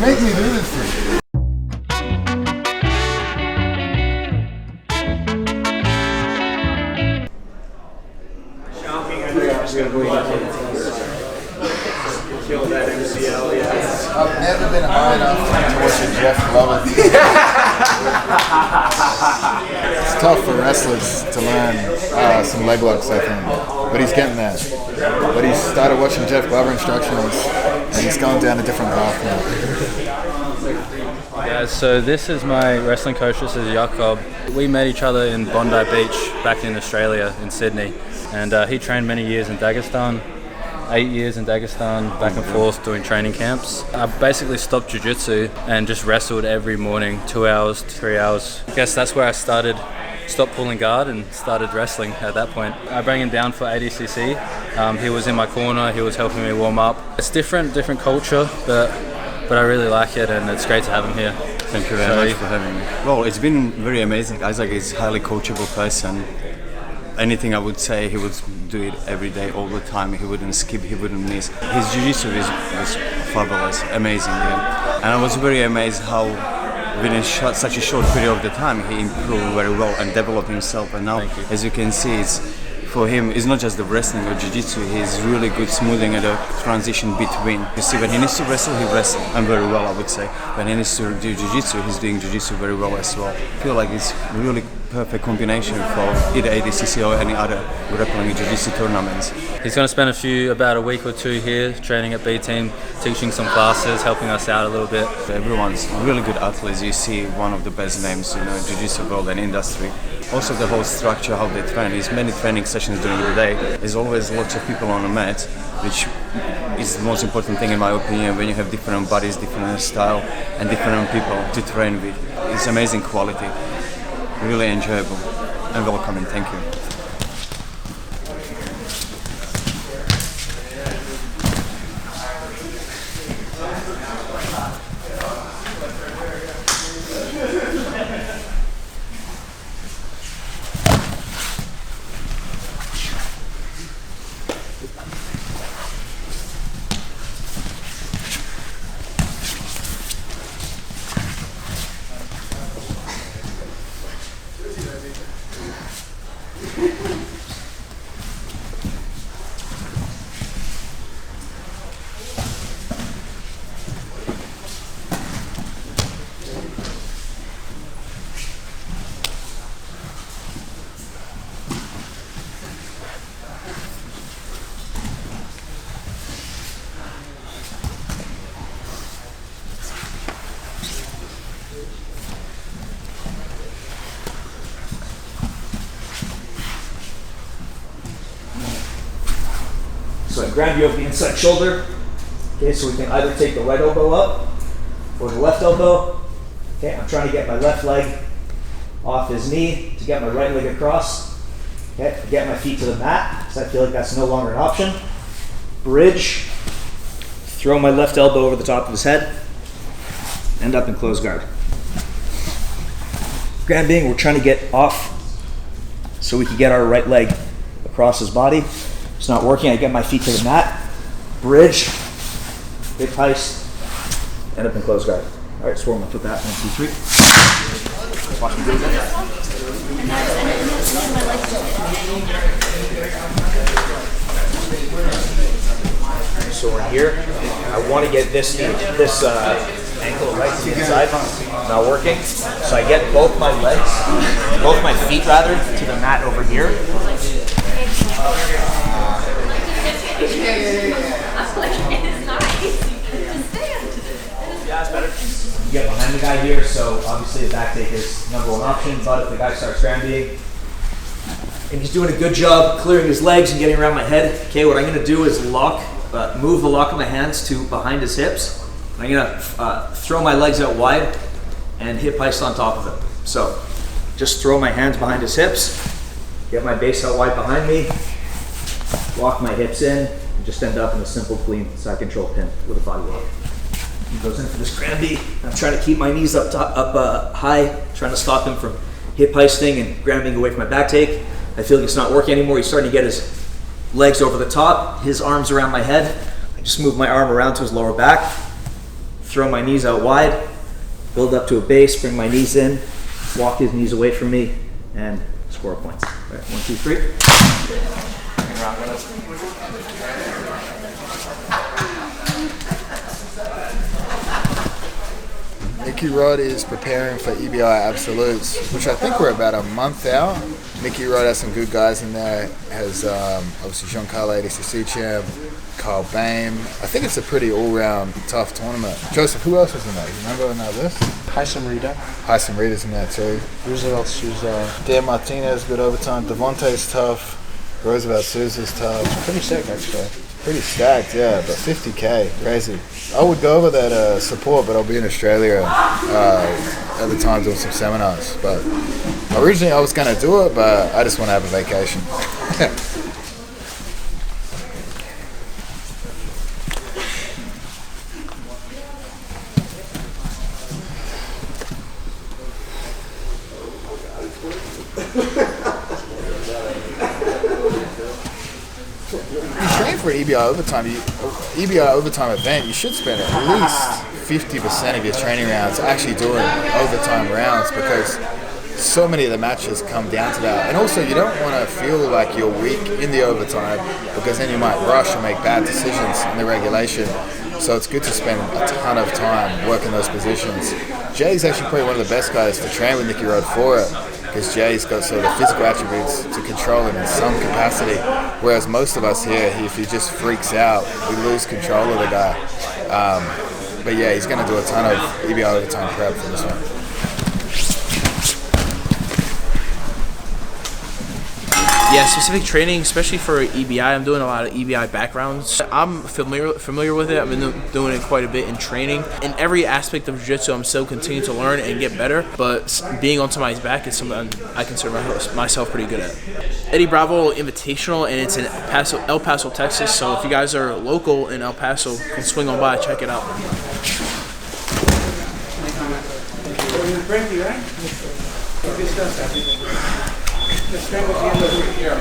make me do this to you. Kill that MCL, yeah. I've never been high enough to torture Jeff Glover. It's tough for wrestlers to learn some leg locks, I think. But he's getting there. But he's started watching Jeff Glover instructionals, and he's going down a different path now. Yeah, so this is my wrestling coach, this is Izaak. We met each other in Bondi Beach back in Australia, in Sydney. And he trained many years in Dagestan. 8 years in Dagestan, back and forth doing training camps. I basically stopped jiu-jitsu and just wrestled every morning, 2 hours, 3 hours. I guess that's where I stopped pulling guard and started wrestling at that point. I bring him down for ADCC. He was in my corner, he was helping me warm up. It's different culture, but I really like it and it's great to have him here. Thank you very much for having me. Well, it's been very amazing. Izaak is a highly coachable person. Anything I would say, he would do it every day, all the time. He wouldn't skip, he wouldn't miss. His jiu-jitsu was fabulous, amazing. Yeah. And I was very amazed how within such a short period of the time he improved very well and developed himself. And now, as you can see, for him, it's not just the wrestling or jiu-jitsu, he's really good smoothing at the transition between. You see, when he needs to wrestle, he wrestles, and very well, I would say. When he needs to do jiu-jitsu, he's doing jiu-jitsu very well as well. I feel like it's really perfect combination for either ADCC or any other grappling and jiu-jitsu tournaments. He's going to spend about a week or two here training at B Team, teaching some classes, helping us out a little bit. Everyone's really good athletes. You see one of the best names in the jiu-jitsu world and industry. Also the whole structure, how they train, is many training sessions during the day. There's always lots of people on the mat, which is the most important thing in my opinion when you have different bodies, different style and different people to train with. It's amazing quality. Really enjoyable and welcoming. Thank you. So I grab you over the inside shoulder. Okay, so we can either take the right elbow up or the left elbow. Okay, I'm trying to get my left leg off his knee to get my right leg across. Okay, get my feet to the mat because I feel like that's no longer an option. Bridge, throw my left elbow over the top of his head, end up in closed guard. Grabbing, we're trying to get off so we can get our right leg across his body. It's not working. I get my feet to the mat, bridge, hip heist, end up in closed guard. All right, so we're gonna put that 1, 2, 3. Watch me do that. So we're here. I want to get this ankle right to the inside. It's not working. So I get both my feet rather, to the mat over here. Yeah, it's better. You get behind the guy here, so obviously the back take is number one option, but if the guy starts scrambling and he's doing a good job clearing his legs and getting around my head, okay, what I'm going to do is move the lock of my hands to behind his hips. I'm going to throw my legs out wide and hip heist on top of him. So just throw my hands behind his hips, get my base out wide behind me, lock my hips in, and just end up in a simple, clean side control pin with a body lock. He goes in for this granby. I'm trying to keep my knees up high, trying to stop him from hip heisting and grabbing away from my back take. I feel like it's not working anymore. He's starting to get his legs over the top, his arms around my head. I just move my arm around to his lower back, throw my knees out wide, build up to a base, bring my knees in, walk his knees away from me, and score points. All right, 1, 2, 3. Nicky Rod is preparing for EBI Absolutes, which I think we're about a month out. Nicky Rod has some good guys in there. Has obviously Jean-Carl ADCC champ, Carl Bain. I think it's a pretty all-round tough tournament. Joseph, who else is in there? You remember on that list? Hyson Rita. Hyson Reed's in there too. Roosevelt Souza. Dan Martinez, good overtime. Devontae's tough. Roosevelt Souza's tough. Pretty sick, actually. Pretty stacked, yeah, but 50K, crazy. I would go over that support, but I'll be in Australia at the time doing some seminars. But originally I was going to do it, but I just want to have a vacation. For an EBI overtime event, you should spend at least 50% of your training rounds actually doing overtime rounds, because so many of the matches come down to that. And also, you don't want to feel like you're weak in the overtime, because then you might rush and make bad decisions in the regulation. So it's good to spend a ton of time working those positions. Jay's actually probably one of the best guys to train with Nicky Rod for it, because Jay's got sort of the physical attributes to control him in some capacity, whereas most of us here, if he just freaks out, we lose control of the guy. But yeah, he's going to do a ton of EBI overtime prep for this one. Yeah, specific training, especially for EBI. I'm doing a lot of EBI backgrounds. I'm familiar with it. I've been doing it quite a bit in training. In every aspect of jiu-jitsu, I'm still continuing to learn and get better, but being on somebody's back is something I consider myself pretty good at. Eddie Bravo Invitational, and it's in El Paso, Texas, so if you guys are local in El Paso, can swing on by, check it out. Frankie, right? Good stuff, Let's try to get over here.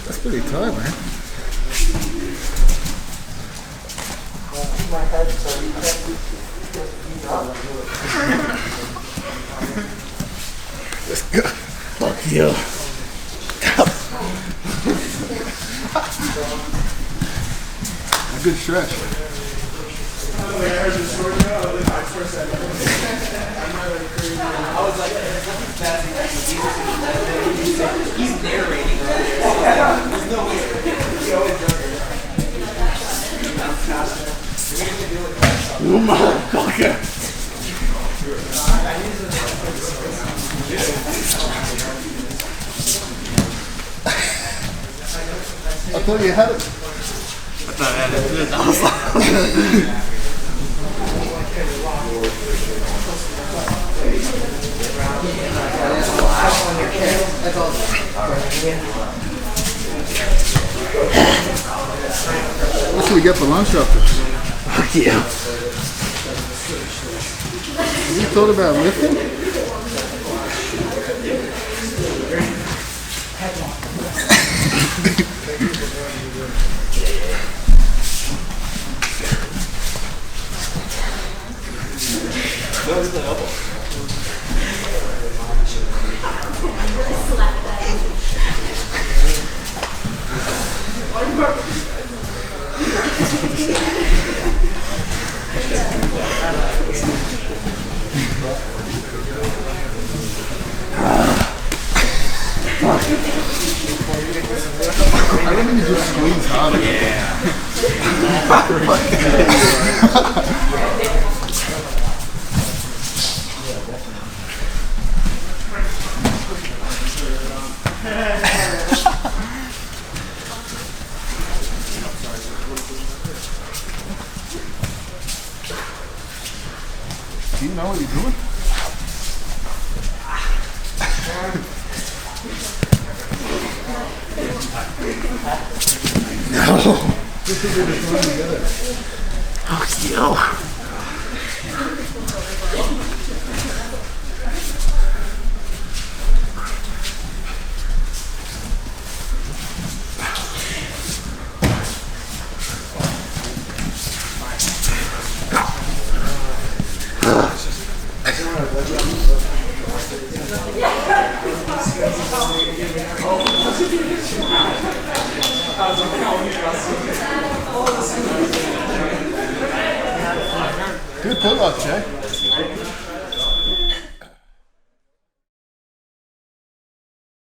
That's pretty tight, man. Let's go. Fuck you. A good stretch. He's narrating. I thought you had it. What should we get for lunch after? Fuck you. Have you thought about lifting? I don't mean to just squeeze harder. Do you know what you're doing? Good pull-up, Jay.